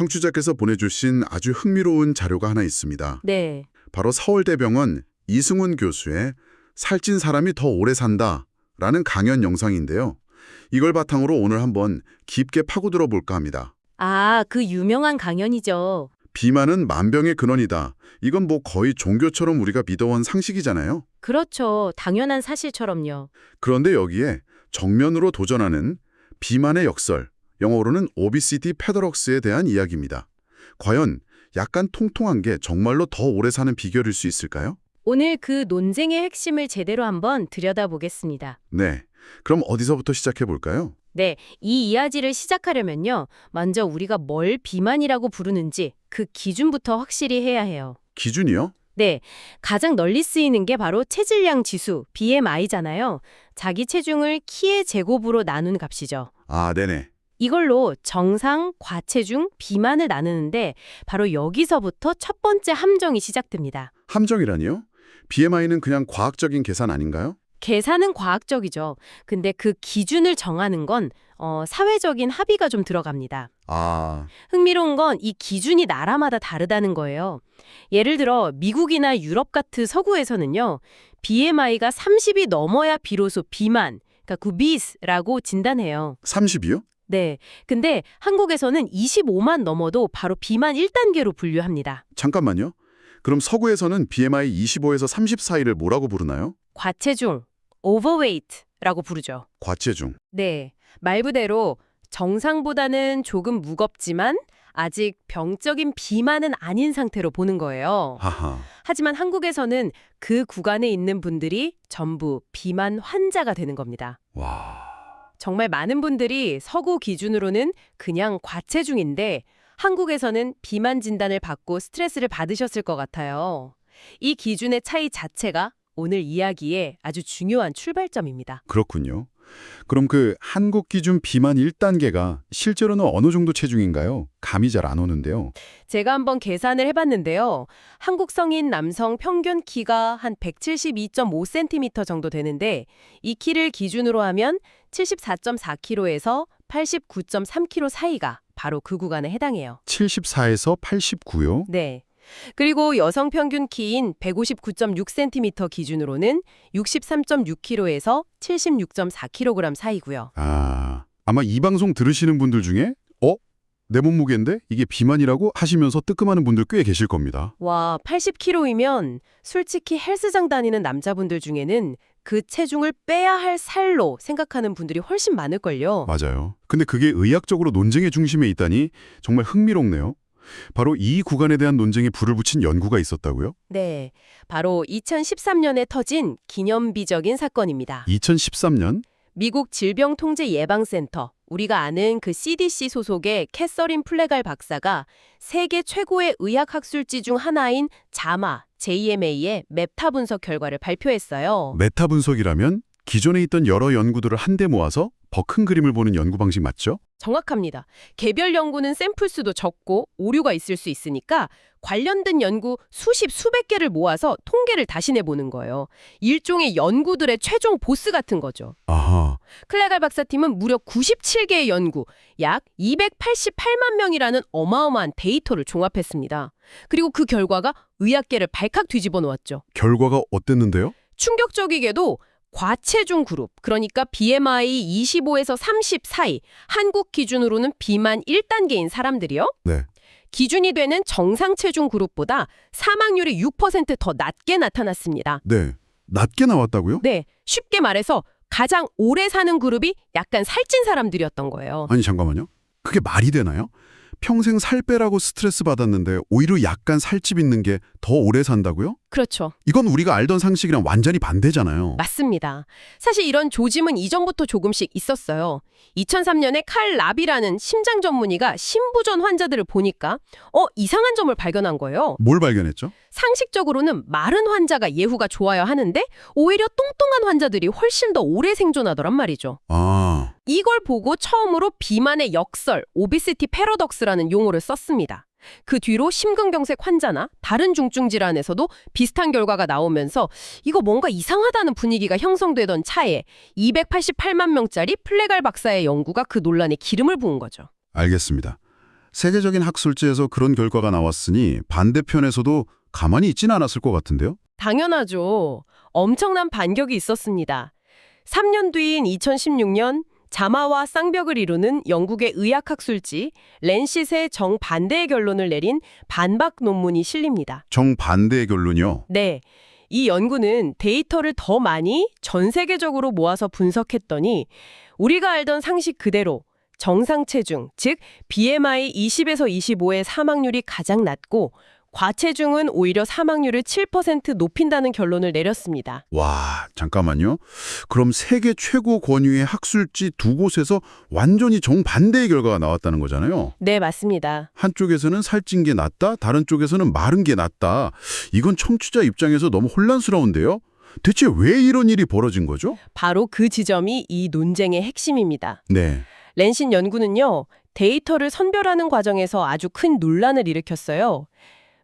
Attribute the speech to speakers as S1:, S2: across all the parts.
S1: 청취자께서 보내주신 아주 흥미로운 자료가 하나 있습니다.
S2: 네.
S1: 바로 서울대병원 이승훈 교수의 살찐 사람이 더 오래 산다라는 강연 영상인데요. 이걸 바탕으로 오늘 한번 깊게 파고들어 볼까 합니다.
S2: 아, 그 유명한 강연이죠.
S1: 비만은 만병의 근원이다. 이건 뭐 거의 종교처럼 우리가 믿어온 상식이잖아요.
S2: 그렇죠. 당연한 사실처럼요.
S1: 그런데 여기에 정면으로 도전하는 비만의 역설, 영어로는 obesity paradox에 대한 이야기입니다. 과연 약간 통통한 게 정말로 더 오래 사는 비결일 수 있을까요?
S2: 오늘 그 논쟁의 핵심을 제대로 한번 들여다보겠습니다.
S1: 네. 그럼 어디서부터 시작해 볼까요?
S2: 네, 이 이야기를 시작하려면요. 먼저 우리가 뭘 비만이라고 부르는지 그 기준부터 확실히 해야 해요.
S1: 기준이요?
S2: 네, 가장 널리 쓰이는 게 바로 체질량 지수, BMI잖아요. 자기 체중을 키의 제곱으로 나눈 값이죠.
S1: 아, 네네.
S2: 이걸로 정상, 과체중, 비만을 나누는데 바로 여기서부터 첫 번째 함정이 시작됩니다.
S1: 함정이라니요? BMI는 그냥 과학적인 계산 아닌가요?
S2: 계산은 과학적이죠. 근데 그 기준을 정하는 건 사회적인 합의가 좀 들어갑니다.
S1: 아,
S2: 흥미로운 건 이 기준이 나라마다 다르다는 거예요. 예를 들어 미국이나 유럽 같은 서구에서는요. BMI가 30이 넘어야 비로소 비만, 그러니까 구비스라고 진단해요.
S1: 30이요?
S2: 네. 근데 한국에서는 25만 넘어도 바로 비만 1단계로 분류합니다.
S1: 잠깐만요. 그럼 서구에서는 BMI 25에서 30 사이를 뭐라고 부르나요?
S2: 과체중, overweight라고 부르죠.
S1: 과체중.
S2: 네. 말 그대로 정상보다는 조금 무겁지만 아직 병적인 비만은 아닌 상태로 보는 거예요.
S1: 하하.
S2: 하지만 한국에서는 그 구간에 있는 분들이 전부 비만 환자가 되는 겁니다.
S1: 와.
S2: 정말 많은 분들이 서구 기준으로는 그냥 과체중인데 한국에서는 비만 진단을 받고 스트레스를 받으셨을 것 같아요. 이 기준의 차이 자체가 오늘 이야기의 아주 중요한 출발점입니다.
S1: 그렇군요. 그럼 그 한국 기준 비만 1단계가 실제로는 어느 정도 체중인가요? 감이 잘 안 오는데요.
S2: 제가 한번 계산을 해봤는데요. 한국 성인 남성 평균 키가 한 172.5cm 정도 되는데 이 키를 기준으로 하면 74.4kg에서 89.3kg 사이가 바로 그 구간에 해당해요.
S1: 74에서 89요?
S2: 네. 그리고 여성 평균 키인 159.6cm 기준으로는 63.6kg에서 76.4kg 사이고요.
S1: 아, 아마 이 방송 들으시는 분들 중에 내 몸무게인데 이게 비만이라고 하시면서 뜨끔하는 분들 꽤 계실 겁니다.
S2: 와, 80kg이면 솔직히 헬스장 다니는 남자분들 중에는 그 체중을 빼야 할 살로 생각하는 분들이 훨씬 많을걸요.
S1: 맞아요. 근데 그게 의학적으로 논쟁의 중심에 있다니 정말 흥미롭네요. 바로 이 구간에 대한 논쟁에 불을 붙인 연구가 있었다고요?
S2: 네, 바로 2013년에 터진 기념비적인 사건입니다.
S1: 2013년?
S2: 미국 질병통제예방센터, 우리가 아는 그 CDC 소속의 캐서린 플레갈 박사가 세계 최고의 의학학술지 중 하나인 자마, JMA의 메타 분석 결과를 발표했어요.
S1: 메타 분석이라면 기존에 있던 여러 연구들을 한데 모아서 더 큰 그림을 보는 연구 방식 맞죠?
S2: 정확합니다. 개별 연구는 샘플 수도 적고 오류가 있을 수 있으니까 관련된 연구 수백 개를 모아서 통계를 다시 내보는 거예요. 일종의 연구들의 최종 보스 같은 거죠.
S1: 아하.
S2: 클레갈 박사팀은 무려 97개의 연구, 약 288만 명이라는 어마어마한 데이터를 종합했습니다. 그리고 그 결과가 의학계를 발칵 뒤집어 놓았죠.
S1: 결과가 어땠는데요?
S2: 충격적이게도 과체중 그룹, 그러니까 BMI 25에서 30 사이, 한국 기준으로는 비만 1단계인 사람들이요.
S1: 네.
S2: 기준이 되는 정상 체중 그룹보다 사망률이 6%더 낮게 나타났습니다.
S1: 네. 낮게 나왔다고요?
S2: 네, 쉽게 말해서 가장 오래 사는 그룹이 약간 살찐 사람들이었던 거예요.
S1: 아니 잠깐만요. 그게 말이 되나요? 평생 살 빼라고 스트레스 받았는데 오히려 약간 살집 있는 게 더 오래 산다고요?
S2: 그렇죠.
S1: 이건 우리가 알던 상식이랑 완전히 반대잖아요.
S2: 맞습니다. 사실 이런 조짐은 이전부터 조금씩 있었어요. 2003년에 칼 라비라는 심장 전문의가 심부전 환자들을 보니까 이상한 점을 발견한 거예요.
S1: 뭘 발견했죠?
S2: 상식적으로는 마른 환자가 예후가 좋아야 하는데 오히려 뚱뚱한 환자들이 훨씬 더 오래 생존하더란 말이죠.
S1: 아,
S2: 이걸 보고 처음으로 비만의 역설, 오비시티 패러독스라는 용어를 썼습니다. 그 뒤로 심근경색 환자나 다른 중증 질환에서도 비슷한 결과가 나오면서 이거 뭔가 이상하다는 분위기가 형성되던 차에 288만 명짜리 플레갈 박사의 연구가 그 논란에 기름을 부은 거죠.
S1: 알겠습니다. 세계적인 학술지에서 그런 결과가 나왔으니 반대편에서도 가만히 있진 않았을 것 같은데요?
S2: 당연하죠. 엄청난 반격이 있었습니다. 3년 뒤인 2016년 자마와 쌍벽을 이루는 영국의 의학학술지 랜싯의 정반대의 결론을 내린 반박 논문이 실립니다.
S1: 정반대의 결론이요.
S2: 네. 이 연구는 데이터를 더 많이 전 세계적으로 모아서 분석했더니 우리가 알던 상식 그대로 정상 체중, 즉 BMI 20에서 25의 사망률이 가장 낮고 과체중은 오히려 사망률을 7% 높인다는 결론을 내렸습니다.
S1: 와, 잠깐만요. 그럼 세계 최고 권위의 학술지 두 곳에서 완전히 정반대의 결과가 나왔다는 거잖아요.
S2: 네, 맞습니다.
S1: 한쪽에서는 살찐 게 낫다, 다른 쪽에서는 마른 게 낫다. 이건 청취자 입장에서 너무 혼란스러운데요? 대체 왜 이런 일이 벌어진 거죠?
S2: 바로 그 지점이 이 논쟁의 핵심입니다.
S1: 네.
S2: 랜신 연구는요, 데이터를 선별하는 과정에서 아주 큰 논란을 일으켰어요.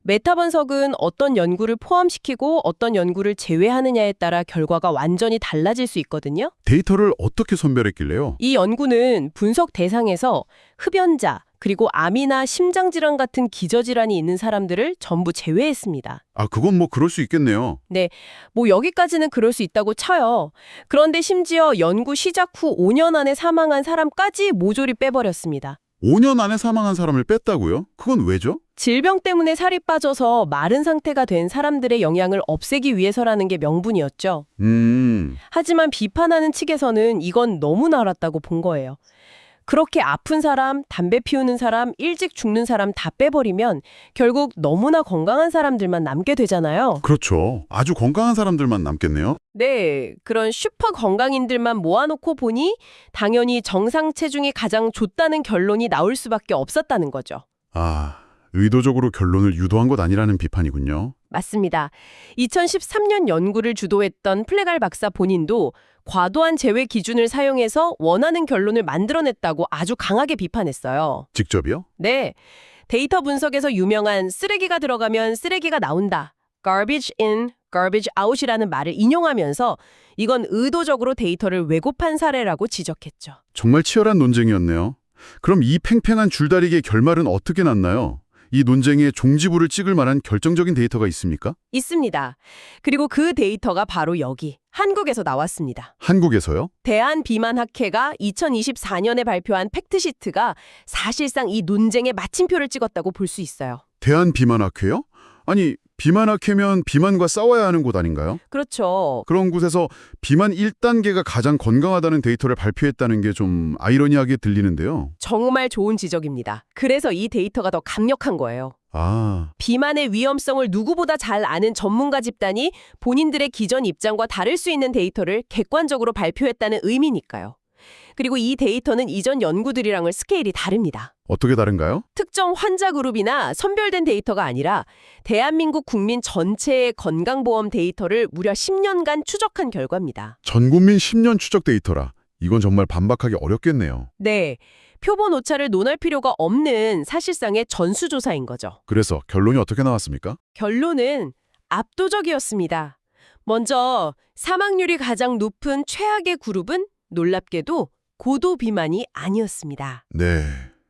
S2: 메타 분석은 어떤 연구를 포함시키고 어떤 연구를 제외하느냐에 따라 결과가 완전히 달라질 수 있거든요.
S1: 데이터를 어떻게 선별했길래요?
S2: 이 연구는 분석 대상에서 흡연자, 그리고 암이나 심장질환 같은 기저질환이 있는 사람들을 전부 제외했습니다.
S1: 아, 그건 뭐 그럴 수 있겠네요.
S2: 네, 뭐 여기까지는 그럴 수 있다고 쳐요. 그런데 심지어 연구 시작 후 5년 안에 사망한 사람까지 모조리 빼버렸습니다.
S1: 5년 안에 사망한 사람을 뺐다고요? 그건 왜죠?
S2: 질병 때문에 살이 빠져서 마른 상태가 된 사람들의 영향을 없애기 위해서라는 게 명분이었죠. 하지만 비판하는 측에서는 이건 너무나 알았다고 본 거예요. 그렇게 아픈 사람, 담배 피우는 사람, 일찍 죽는 사람 다 빼버리면 결국 너무나 건강한 사람들만 남게 되잖아요.
S1: 그렇죠. 아주 건강한 사람들만 남겠네요.
S2: 네, 그런 슈퍼 건강인들만 모아놓고 보니 당연히 정상 체중이 가장 좋다는 결론이 나올 수밖에 없었다는 거죠.
S1: 아, 의도적으로 결론을 유도한 것 아니라는 비판이군요.
S2: 맞습니다. 2013년 연구를 주도했던 플레갈 박사 본인도 과도한 제외 기준을 사용해서 원하는 결론을 만들어냈다고 아주 강하게 비판했어요.
S1: 직접이요?
S2: 네, 데이터 분석에서 유명한 쓰레기가 들어가면 쓰레기가 나온다. garbage in, garbage out이라는 말을 인용하면서 이건 의도적으로 데이터를 왜곡한 사례라고 지적했죠.
S1: 정말 치열한 논쟁이었네요. 그럼 이 팽팽한 줄다리기의 결말은 어떻게 났나요? 이 논쟁에 종지부를 찍을 만한 결정적인 데이터가 있습니까?
S2: 있습니다. 그리고 그 데이터가 바로 여기, 한국에서 나왔습니다.
S1: 한국에서요?
S2: 대한비만학회가 2024년에 발표한 팩트시트가 사실상 이 논쟁에 마침표를 찍었다고 볼 수 있어요.
S1: 대한비만학회요? 아니, 비만학회면 비만과 싸워야 하는 곳 아닌가요?
S2: 그렇죠.
S1: 그런 곳에서 비만 1단계가 가장 건강하다는 데이터를 발표했다는 게 좀 아이러니하게 들리는데요.
S2: 정말 좋은 지적입니다. 그래서 이 데이터가 더 강력한 거예요.
S1: 아,
S2: 비만의 위험성을 누구보다 잘 아는 전문가 집단이 본인들의 기존 입장과 다를 수 있는 데이터를 객관적으로 발표했다는 의미니까요. 그리고 이 데이터는 이전 연구들이랑은 스케일이 다릅니다.
S1: 어떻게 다른가요?
S2: 특정 환자 그룹이나 선별된 데이터가 아니라 대한민국 국민 전체의 건강보험 데이터를 무려 10년간 추적한 결과입니다.
S1: 전 국민 10년 추적 데이터라. 이건 정말 반박하기 어렵겠네요.
S2: 네, 표본 오차를 논할 필요가 없는 사실상의 전수조사인 거죠.
S1: 그래서 결론이 어떻게 나왔습니까?
S2: 결론은 압도적이었습니다. 먼저 사망률이 가장 높은 최악의 그룹은 놀랍게도 고도 비만이 아니었습니다.
S1: 네,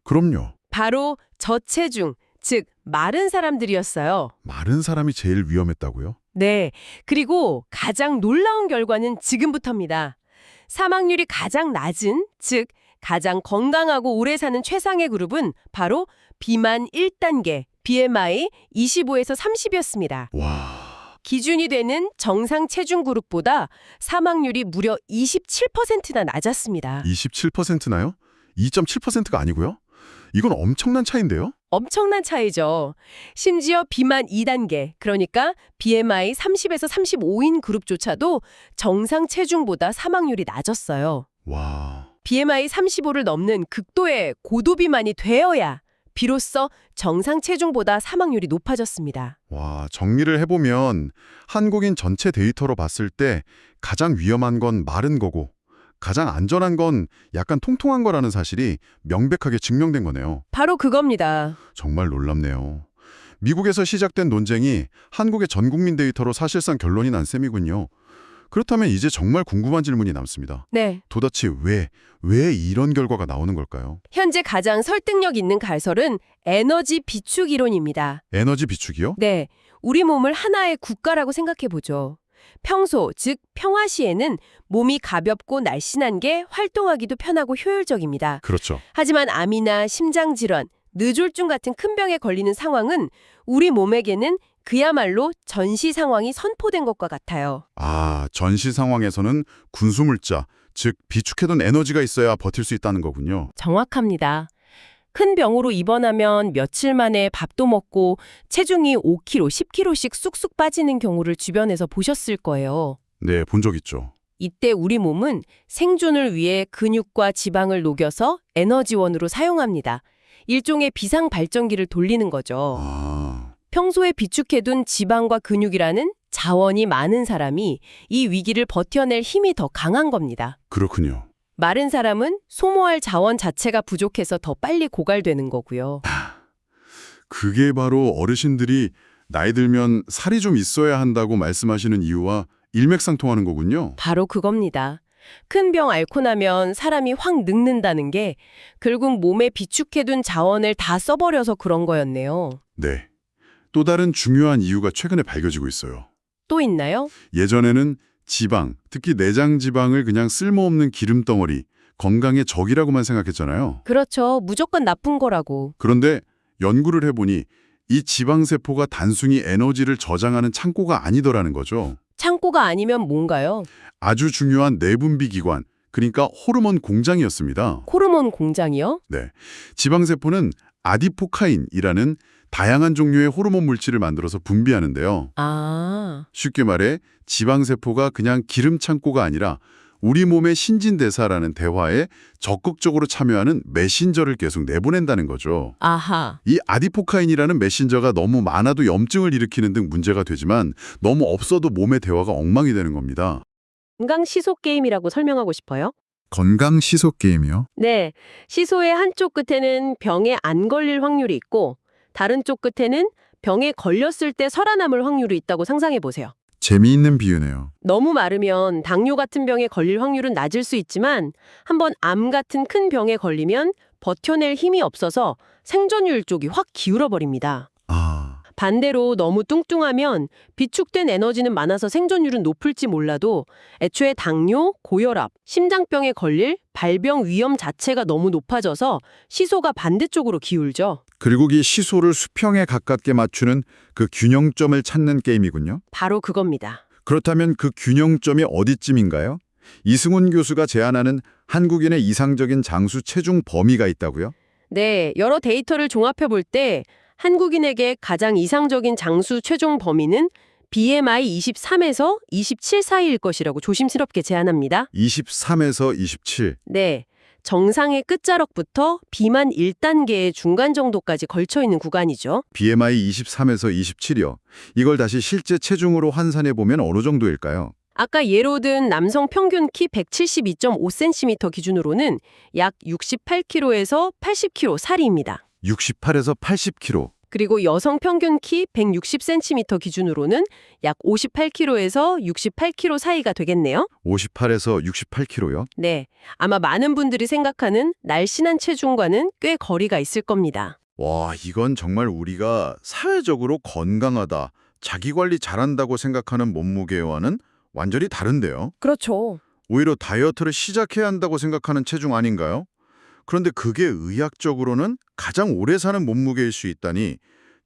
S1: 그럼요.
S2: 바로 저체중, 즉 마른 사람들이었어요.
S1: 마른 사람이 제일 위험했다고요?
S2: 네, 그리고 가장 놀라운 결과는 지금부터입니다. 사망률이 가장 낮은, 즉 가장 건강하고 오래 사는 최상의 그룹은 바로 비만 1단계, BMI 25에서 30이었습니다.
S1: 와,
S2: 기준이 되는 정상 체중 그룹보다 사망률이 무려 27%나 낮았습니다.
S1: 27%나요? 2.7%가 아니고요? 이건 엄청난 차이인데요?
S2: 엄청난 차이죠. 심지어 비만 2단계, 그러니까 BMI 30에서 35인 그룹조차도 정상 체중보다 사망률이 낮았어요.
S1: 와,
S2: BMI 35를 넘는 극도의 고도 비만이 되어야 비로소 정상 체중보다 사망률이 높아졌습니다.
S1: 와, 정리를 해보면 한국인 전체 데이터로 봤을 때 가장 위험한 건 마른 거고 가장 안전한 건 약간 통통한 거라는 사실이 명백하게 증명된 거네요.
S2: 바로 그겁니다.
S1: 정말 놀랍네요. 미국에서 시작된 논쟁이 한국의 전 국민 데이터로 사실상 결론이 난 셈이군요. 그렇다면 이제 정말 궁금한 질문이 남습니다.
S2: 네.
S1: 도대체 왜 이런 결과가 나오는 걸까요?
S2: 현재 가장 설득력 있는 가설은 에너지 비축 이론입니다.
S1: 에너지 비축이요?
S2: 네. 우리 몸을 하나의 국가라고 생각해 보죠. 평소, 즉 평화시에는 몸이 가볍고 날씬한 게 활동하기도 편하고 효율적입니다.
S1: 그렇죠.
S2: 하지만 암이나 심장질환, 뇌졸중 같은 큰 병에 걸리는 상황은 우리 몸에게는 그야말로 전시 상황이 선포된 것과 같아요.
S1: 아, 전시 상황에서는 군수물자, 즉 비축해둔 에너지가 있어야 버틸 수 있다는 거군요.
S2: 정확합니다. 큰 병으로 입원하면 며칠 만에 밥도 먹고 체중이 5kg, 10kg씩 쑥쑥 빠지는 경우를 주변에서 보셨을 거예요.
S1: 네, 본 적 있죠.
S2: 이때 우리 몸은 생존을 위해 근육과 지방을 녹여서 에너지원으로 사용합니다. 일종의 비상 발전기를 돌리는 거죠.
S1: 아,
S2: 평소에 비축해둔 지방과 근육이라는 자원이 많은 사람이 이 위기를 버텨낼 힘이 더 강한 겁니다.
S1: 그렇군요.
S2: 마른 사람은 소모할 자원 자체가 부족해서 더 빨리 고갈되는 거고요.
S1: 그게 바로 어르신들이 나이 들면 살이 좀 있어야 한다고 말씀하시는 이유와 일맥상통하는 거군요.
S2: 바로 그겁니다. 큰 병 앓고 나면 사람이 확 늙는다는 게 결국 몸에 비축해둔 자원을 다 써버려서 그런 거였네요.
S1: 네. 또 다른 중요한 이유가 최근에 밝혀지고 있어요.
S2: 또 있나요?
S1: 예전에는 지방, 특히 내장 지방을 그냥 쓸모없는 기름덩어리, 건강의 적이라고만 생각했잖아요.
S2: 그렇죠. 무조건 나쁜 거라고.
S1: 그런데 연구를 해보니 이 지방세포가 단순히 에너지를 저장하는 창고가 아니더라는 거죠.
S2: 창고가 아니면 뭔가요?
S1: 아주 중요한 내분비 기관, 그러니까 호르몬 공장이었습니다.
S2: 호르몬 공장이요?
S1: 네, 지방세포는 아디포카인이라는 다양한 종류의 호르몬 물질을 만들어서 분비하는데요.
S2: 아,
S1: 쉽게 말해 지방세포가 그냥 기름 창고가 아니라 우리 몸의 신진대사라는 대화에 적극적으로 참여하는 메신저를 계속 내보낸다는 거죠.
S2: 아하.
S1: 이 아디포카인이라는 메신저가 너무 많아도 염증을 일으키는 등 문제가 되지만 너무 없어도 몸의 대화가 엉망이 되는 겁니다.
S2: 건강 시소 게임이라고 설명하고 싶어요?
S1: 건강 시소 게임이요?
S2: 네. 시소의 한쪽 끝에는 병에 안 걸릴 확률이 있고 다른 쪽 끝에는 병에 걸렸을 때 살아남을 확률이 있다고 상상해 보세요.
S1: 재미있는 비유네요.
S2: 너무 마르면 당뇨 같은 병에 걸릴 확률은 낮을 수 있지만 한번 암 같은 큰 병에 걸리면 버텨낼 힘이 없어서 생존율 쪽이 확 기울어 버립니다.
S1: 아,
S2: 반대로 너무 뚱뚱하면 비축된 에너지는 많아서 생존율은 높을지 몰라도 애초에 당뇨, 고혈압, 심장병에 걸릴 발병 위험 자체가 너무 높아져서 시소가 반대쪽으로 기울죠.
S1: 그리고 이 시소를 수평에 가깝게 맞추는 그 균형점을 찾는 게임이군요.
S2: 바로 그겁니다.
S1: 그렇다면 그 균형점이 어디쯤인가요? 이승훈 교수가 제안하는 한국인의 이상적인 장수 체중 범위가 있다고요?
S2: 네, 여러 데이터를 종합해 볼 때 한국인에게 가장 이상적인 장수 최종 범위는 BMI 23에서 27 사이일 것이라고 조심스럽게 제안합니다.
S1: 23에서 27.
S2: 네, 정상의 끝자락부터 비만 1단계의 중간 정도까지 걸쳐 있는 구간이죠.
S1: BMI 23에서 27이요. 이걸 다시 실제 체중으로 환산해 보면 어느 정도일까요?
S2: 아까 예로 든 남성 평균 키 172.5cm 기준으로는 약 68kg에서 80kg 사이입니다.
S1: 68에서 80kg.
S2: 그리고 여성 평균 키 160cm 기준으로는 약 58kg에서 68kg 사이가 되겠네요.
S1: 58에서 68kg요?
S2: 네, 아마 많은 분들이 생각하는 날씬한 체중과는 꽤 거리가 있을 겁니다.
S1: 와, 이건 정말 우리가 사회적으로 건강하다, 자기관리 잘한다고 생각하는 몸무게와는 완전히 다른데요.
S2: 그렇죠.
S1: 오히려 다이어트를 시작해야 한다고 생각하는 체중 아닌가요? 그런데 그게 의학적으로는 가장 오래 사는 몸무게일 수 있다니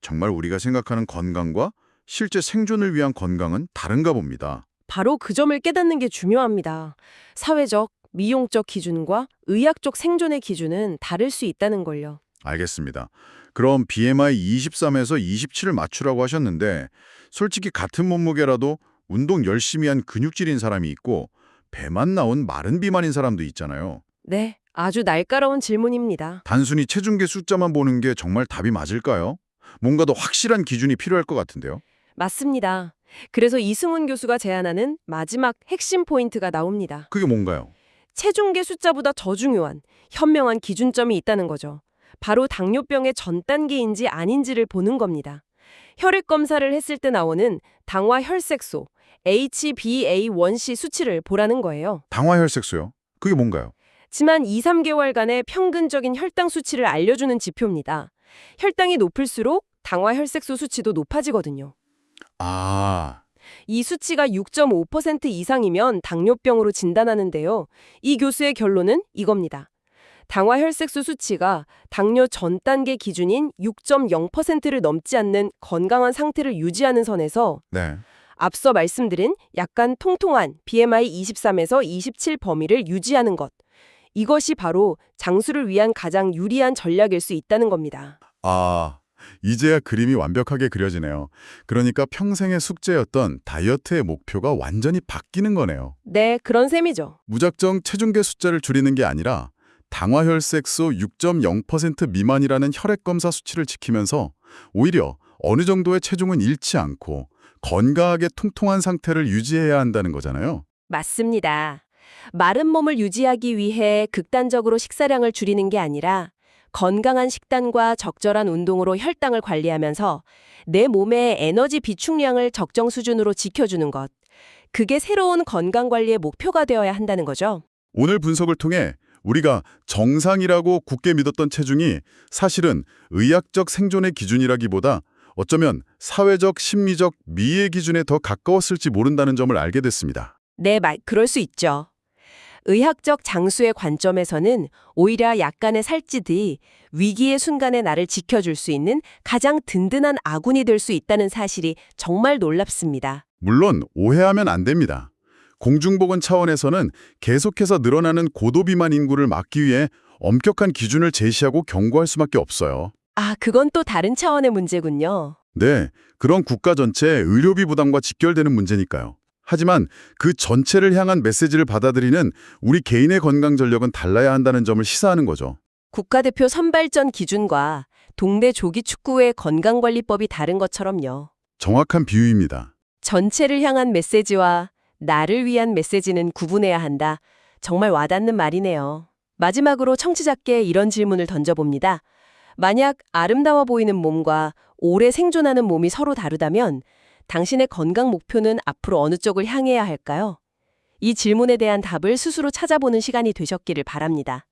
S1: 정말 우리가 생각하는 건강과 실제 생존을 위한 건강은 다른가 봅니다.
S2: 바로 그 점을 깨닫는 게 중요합니다. 사회적, 미용적 기준과 의학적 생존의 기준은 다를 수 있다는 걸요.
S1: 알겠습니다. 그럼 BMI 23에서 27을 맞추라고 하셨는데 솔직히 같은 몸무게라도 운동 열심히 한 근육질인 사람이 있고 배만 나온 마른 비만인 사람도 있잖아요.
S2: 네, 아주 날카로운 질문입니다.
S1: 단순히 체중계 숫자만 보는 게 정말 답이 맞을까요? 뭔가 더 확실한 기준이 필요할 것 같은데요.
S2: 맞습니다. 그래서 이승훈 교수가 제안하는 마지막 핵심 포인트가 나옵니다.
S1: 그게 뭔가요?
S2: 체중계 숫자보다 더 중요한 현명한 기준점이 있다는 거죠. 바로 당뇨병의 전 단계인지 아닌지를 보는 겁니다. 혈액 검사를 했을 때 나오는 당화 혈색소, HbA1c 수치를 보라는 거예요.
S3: 당화혈색소요? 그게 뭔가요?
S2: 지난 2, 3개월간의 평균적인 혈당 수치를 알려주는 지표입니다. 혈당이 높을수록 당화혈색소 수치도 높아지거든요.
S3: 아,
S2: 이 수치가 6.5% 이상이면 당뇨병으로 진단하는데요. 이 교수의 결론은 이겁니다. 당화혈색소 수치가 당뇨 전 단계 기준인 6.0%를 넘지 않는 건강한 상태를 유지하는 선에서
S3: 네.
S2: 앞서 말씀드린 약간 통통한 BMI 23에서 27 범위를 유지하는 것. 이것이 바로 장수를 위한 가장 유리한 전략일 수 있다는 겁니다.
S3: 아, 이제야 그림이 완벽하게 그려지네요. 그러니까 평생의 숙제였던 다이어트의 목표가 완전히 바뀌는 거네요.
S2: 네, 그런 셈이죠.
S3: 무작정 체중계 숫자를 줄이는 게 아니라 당화혈색소 6.0% 미만이라는 혈액검사 수치를 지키면서 오히려 어느 정도의 체중은 잃지 않고 건강하게 통통한 상태를 유지해야 한다는 거잖아요.
S2: 맞습니다. 마른 몸을 유지하기 위해 극단적으로 식사량을 줄이는 게 아니라 건강한 식단과 적절한 운동으로 혈당을 관리하면서 내 몸의 에너지 비축량을 적정 수준으로 지켜주는 것. 그게 새로운 건강관리의 목표가 되어야 한다는 거죠.
S3: 오늘 분석을 통해 우리가 정상이라고 굳게 믿었던 체중이 사실은 의학적 생존의 기준이라기보다 어쩌면 사회적, 심리적, 미의 기준에 더 가까웠을지 모른다는 점을 알게 됐습니다.
S2: 네, 그럴 수 있죠. 의학적 장수의 관점에서는 오히려 약간의 살찌들이 위기의 순간에 나를 지켜줄 수 있는 가장 든든한 아군이 될 수 있다는 사실이 정말 놀랍습니다.
S3: 물론 오해하면 안 됩니다. 공중보건 차원에서는 계속해서 늘어나는 고도비만 인구를 막기 위해 엄격한 기준을 제시하고 경고할 수밖에 없어요.
S2: 아, 그건 또 다른 차원의 문제군요.
S3: 네, 그런 국가 전체의 의료비 부담과 직결되는 문제니까요. 하지만 그 전체를 향한 메시지를 받아들이는 우리 개인의 건강 전력은 달라야 한다는 점을 시사하는 거죠.
S2: 국가대표 선발전 기준과 동네 조기 축구의 건강관리법이 다른 것처럼요.
S3: 정확한 비유입니다.
S2: 전체를 향한 메시지와 나를 위한 메시지는 구분해야 한다. 정말 와닿는 말이네요. 마지막으로 청취자께 이런 질문을 던져봅니다. 만약 아름다워 보이는 몸과 오래 생존하는 몸이 서로 다르다면 당신의 건강 목표는 앞으로 어느 쪽을 향해야 할까요? 이 질문에 대한 답을 스스로 찾아보는 시간이 되셨기를 바랍니다.